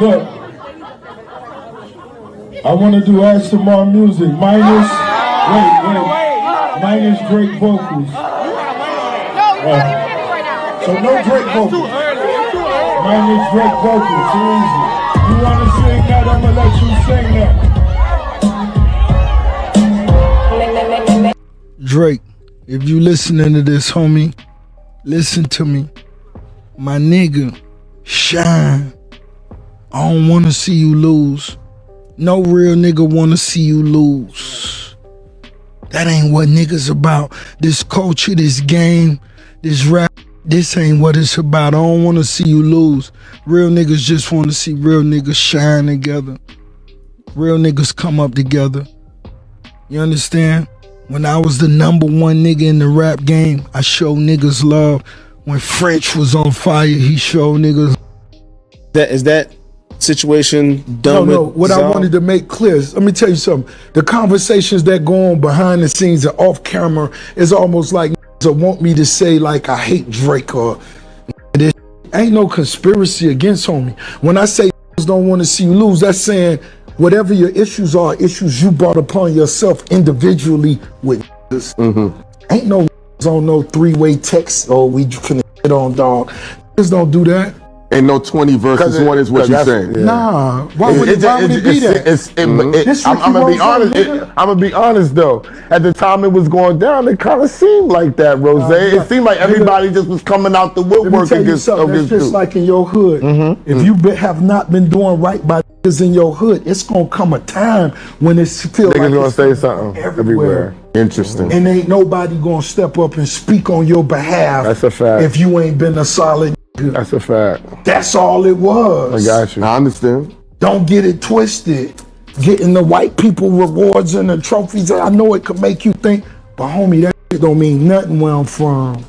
Look, I want to do Aston Martin music minus Drake vocals. So no Drake vocals. Minus Drake vocals. Too easy. You want to sing that? I'm gonna let you sing that. Drake, if you listening to this, homie, listen to me. My nigga, shine. I don't want to see you lose. No real nigga want to see you lose. That ain't what niggas about. This culture, this game, this rap, this ain't what it's about. I don't want to see you lose. Real niggas just want to see real niggas shine together. Real niggas come up together. You understand? When I was the number one nigga in the rap game, I showed niggas love. When French was on fire, he showed niggas. Is that situation done? No, what I wanted to make clear is, let me tell you something. The conversations that go on behind the scenes and off camera is almost like niggas want me to say like I hate Drake or this. Ain't no conspiracy against homie. When I say niggas don't want to see you lose, that's saying whatever your issues are, issues you brought upon yourself individually with niggas. Ain't no on no three-way text or we finna get on dog. Niggas don't do that. Ain't no 20 versus 1 is what you're saying. Yeah. Nah, why would it be that? I'm gonna be honest. I'm gonna be honest though. At the time it was going down, it kind of seemed like that, Rose. It seemed like everybody just was coming out the woodwork against it's just like in your hood. If you have not been doing right by niggas in your hood, it's gonna come a time when it's feel like gonna say something everywhere. Interesting. And ain't nobody gonna step up and speak on your behalf. That's a fact. If you ain't been a solid. That's a fact. That's all it was. I got you. I understand. Don't get it twisted. Getting the white people rewards and the trophies, I know it could make you think, but homie, that shit don't mean nothing where I'm from.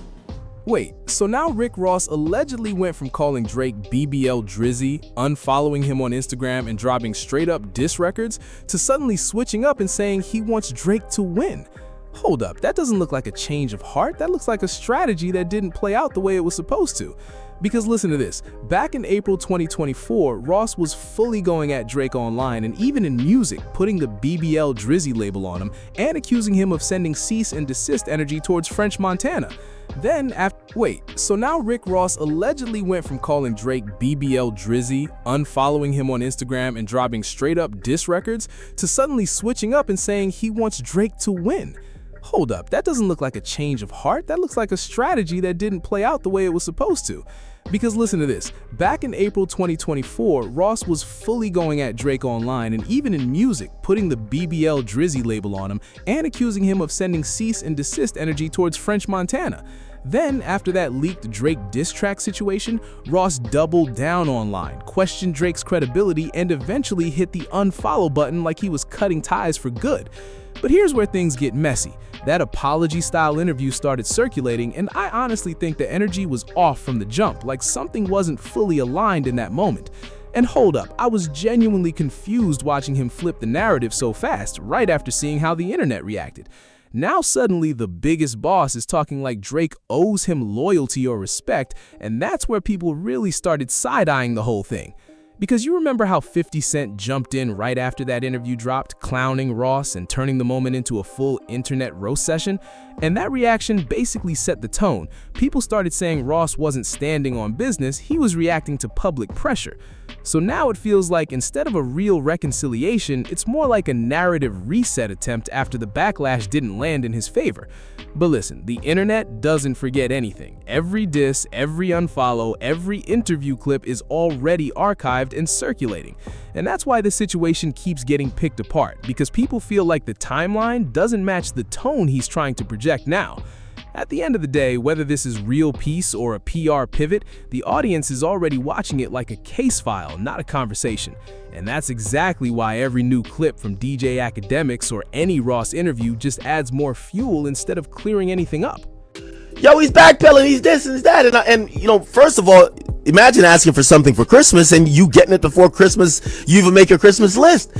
Wait, so now Rick Ross allegedly went from calling Drake BBL Drizzy, unfollowing him on Instagram and dropping straight up diss records, to suddenly switching up and saying he wants Drake to win. Hold up, that doesn't look like a change of heart. That looks like a strategy that didn't play out the way it was supposed to. Because listen to this, back in April 2024, Ross was fully going at Drake online and even in music, putting the BBL Drizzy label on him and accusing him of sending cease and desist energy towards French Montana. Then so now Rick Ross allegedly went from calling Drake BBL Drizzy, unfollowing him on Instagram and dropping straight up diss records, to suddenly switching up and saying he wants Drake to win. Hold up, that doesn't look like a change of heart. That looks like a strategy that didn't play out the way it was supposed to. Because listen to this, back in April 2024, Ross was fully going at Drake online and even in music, putting the BBL Drizzy label on him and accusing him of sending cease and desist energy towards French Montana. Then, after that leaked Drake diss track situation, Ross doubled down online, questioned Drake's credibility, and eventually hit the unfollow button like he was cutting ties for good. But here's where things get messy. That apology-style interview started circulating, and I honestly think the energy was off from the jump, like something wasn't fully aligned in that moment. And hold up, I was genuinely confused watching him flip the narrative so fast, right after seeing how the internet reacted. Now suddenly the biggest boss is talking like Drake owes him loyalty or respect, and that's where people really started side-eyeing the whole thing. Because you remember how 50 Cent jumped in right after that interview dropped, clowning Ross and turning the moment into a full internet roast session? And that reaction basically set the tone. People started saying Ross wasn't standing on business, he was reacting to public pressure. So now it feels like instead of a real reconciliation, it's more like a narrative reset attempt after the backlash didn't land in his favor. But listen, the internet doesn't forget anything. Every diss, every unfollow, every interview clip is already archived and circulating. And that's why the situation keeps getting picked apart, because people feel like the timeline doesn't match the tone he's trying to project now. At the end of the day, whether this is real peace or a PR pivot, the audience is already watching it like a case file, not a conversation. And that's exactly why every new clip from DJ Academics or any Ross interview just adds more fuel instead of clearing anything up. Yo, he's backpedaling, he's this and that. And you know, first of all, imagine asking for something for Christmas and you getting it before Christmas, you even make your Christmas list.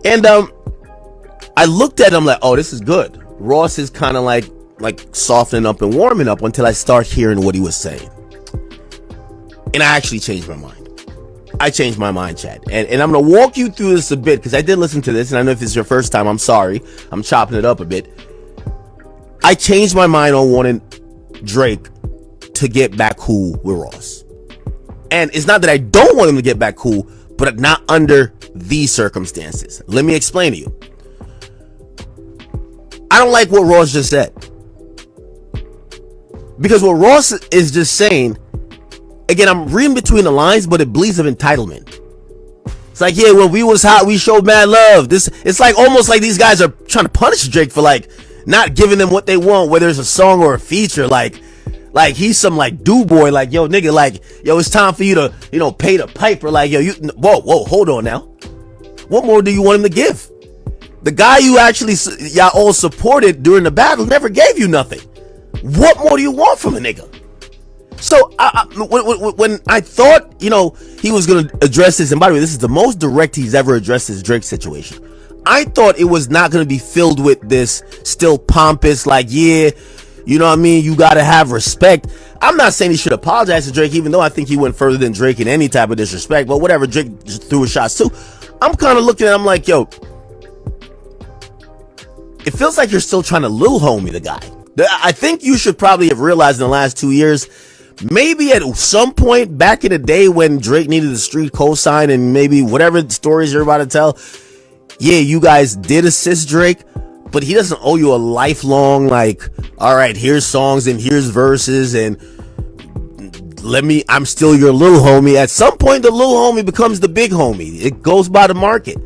And I looked at him like, oh, this is good. Ross is kind of like softening up and warming up until I start hearing what he was saying. And I actually changed my mind. I changed my mind, Chad. And I'm going to walk you through this a bit because I did listen to this, and I know if it's your first time, I'm sorry. I'm chopping it up a bit. I changed my mind on wanting Drake to get back cool with Ross. And it's not that I don't want him to get back cool, but not under these circumstances. Let me explain to you. I don't like what Ross just said. Because what Ross is just saying, again, I'm reading between the lines, but it bleeds of entitlement. It's like, yeah, when we was hot, we showed mad love. It's like almost like these guys are trying to punish Drake for like not giving them what they want, whether it's a song or a feature. Like he's some like do boy, like, yo, nigga, like, yo, it's time for you to, pay the piper. Like, yo, whoa, hold on now. What more do you want him to give? The guy you actually, y'all all supported during the battle never gave you nothing. What more do you want from a nigga? So when I thought, he was going to address this, and by the way, this is the most direct he's ever addressed his Drake situation. I thought it was not going to be filled with this still pompous, like, yeah, you know what I mean? You got to have respect. I'm not saying he should apologize to Drake, even though I think he went further than Drake in any type of disrespect, but whatever, Drake threw his shots too. I'm kind of looking at him like, yo, it feels like you're still trying to little homie the guy. I think you should probably have realized in the last 2 years, maybe at some point back in the day when Drake needed the street cosign and maybe whatever stories you're about to tell, yeah, you guys did assist Drake, but he doesn't owe you a lifelong, like, all right, here's songs and here's verses and I'm still your little homie. At some point, the little homie becomes the big homie. It goes by the market.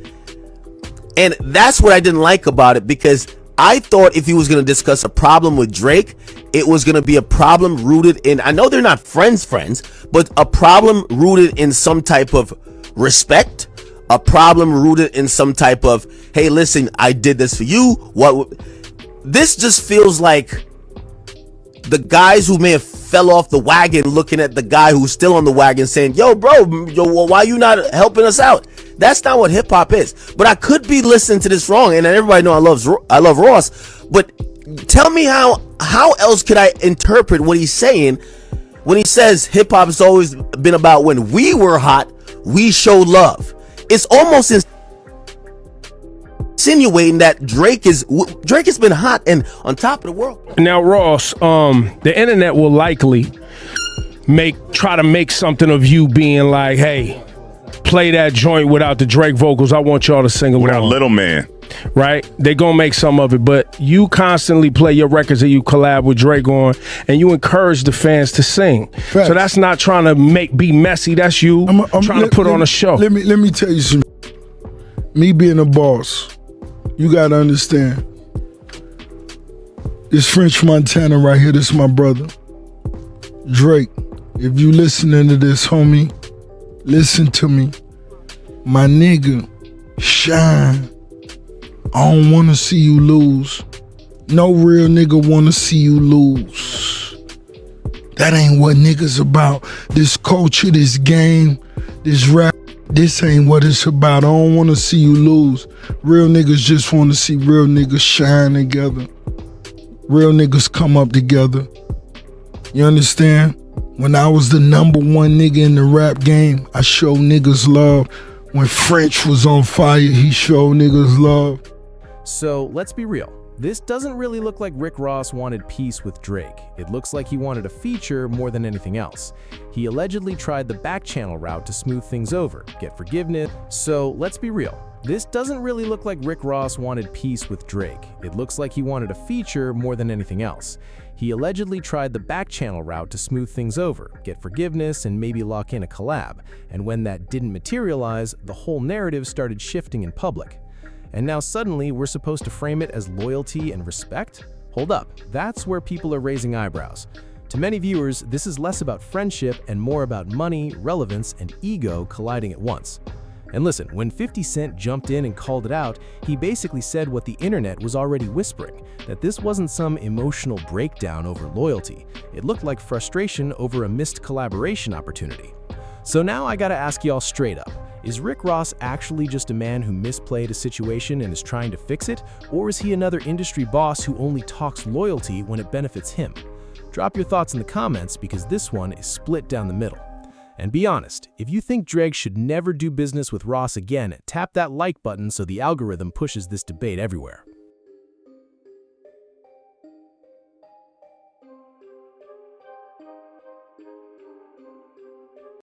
And that's what I didn't like about it, because I thought if he was going to discuss a problem with Drake, it was going to be a problem rooted in, I know they're not friends, but a problem rooted in some type of respect, a problem rooted in some type of, hey, listen, I did this for you. This just feels like the guys who may have fell off the wagon looking at the guy who's still on the wagon saying, yo, bro, why you not helping us out? That's not what hip hop is. But I could be listening to this wrong, and everybody know I love Ross. But tell me how else could I interpret what he's saying when he says hip hop has always been about when we were hot, we showed love. It's almost insinuating that Drake has been hot and on top of the world. Now, Ross, the internet will likely try to make something of you being like, hey, play that joint without the Drake vocals. I want y'all to sing along. Without Little Man. Right? They gonna make some of it, but you constantly play your records that you collab with Drake on, and you encourage the fans to sing. Facts. So that's not trying to be messy. That's you trying to put on a show. Let me tell you something. Me being a boss, you gotta understand. This French Montana right here, this is my brother. Drake, if you listening to this, homie, listen to me. My nigga, shine. I don't want to see you lose. No real nigga want to see you lose. That ain't what niggas about. This culture, this game, this rap, this ain't what it's about. I don't want to see you lose. Real niggas just want to see real niggas shine together. Real niggas come up together. You understand? When I was the number one nigga in the rap game, I showed niggas love. When French was on fire, he showed niggas love. So let's be real. This doesn't really look like Rick Ross wanted peace with Drake. It looks like he wanted a feature more than anything else. He allegedly tried the back channel route to smooth things over, get forgiveness. So let's be real. This doesn't really look like Rick Ross wanted peace with Drake. It looks like he wanted a feature more than anything else. He allegedly tried the back channel route to smooth things over, get forgiveness, and maybe lock in a collab. And when that didn't materialize, the whole narrative started shifting in public. And now suddenly we're supposed to frame it as loyalty and respect? Hold up, that's where people are raising eyebrows. To many viewers, this is less about friendship and more about money, relevance, and ego colliding at once. And listen, when 50 Cent jumped in and called it out, he basically said what the internet was already whispering, that this wasn't some emotional breakdown over loyalty. It looked like frustration over a missed collaboration opportunity. So now I gotta ask y'all straight up, is Rick Ross actually just a man who misplayed a situation and is trying to fix it? Or is he another industry boss who only talks loyalty when it benefits him? Drop your thoughts in the comments because this one is split down the middle. And be honest, if you think Drake should never do business with Ross again, tap that like button so the algorithm pushes this debate everywhere.